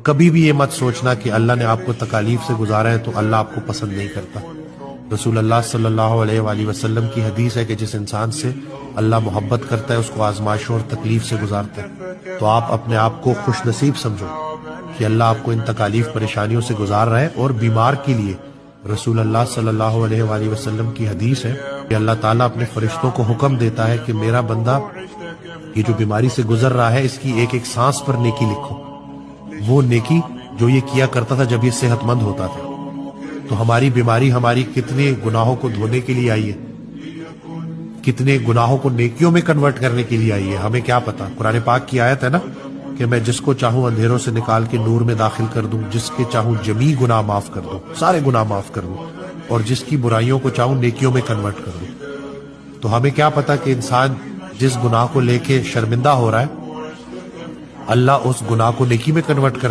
کبھی بھی یہ مت سوچنا کہ اللہ نے آپ کو تکالیف سے گزارا ہے تو اللہ آپ کو پسند نہیں کرتا۔ رسول اللہ صلی اللہ علیہ وآلہ وسلم کی حدیث ہے کہ جس انسان سے اللہ محبت کرتا ہے اس کو آزمائشوں اور تکلیف سے گزارتا ہے۔ تو آپ اپنے آپ کو خوش نصیب سمجھو کہ اللہ آپ کو ان تکالیف پریشانیوں سے گزار رہا ہے۔ اور بیمار کے لیے رسول اللہ صلی اللہ علیہ وآلہ وسلم کی حدیث ہے کہ اللہ تعالیٰ اپنے فرشتوں کو حکم دیتا ہے کہ میرا بندہ یہ جو بیماری سے گزر رہا ہے اس کی ایک ایک سانس پر نیکی لکھو، وہ نیکی جو یہ کیا کرتا تھا جب یہ صحت مند ہوتا تھا۔ تو ہماری بیماری ہماری کتنے گناہوں کو دھونے کے لیے آئی ہے، کتنے گناہوں کو نیکیوں میں کنورٹ کرنے کے لیے آئی ہے، ہمیں کیا پتا۔ قرآن پاک کی آیت ہے نا کہ میں جس کو چاہوں اندھیروں سے نکال کے نور میں داخل کر دوں، جس کے چاہوں جمیع گناہ معاف کر دوں، سارے گناہ معاف کر دوں، اور جس کی برائیوں کو چاہوں نیکیوں میں کنورٹ کر دوں۔ تو ہمیں کیا پتا کہ انسان جس گناہ کو لے کے شرمندہ ہو رہا ہے اللہ اس گناہ کو نیکی میں کنورٹ کر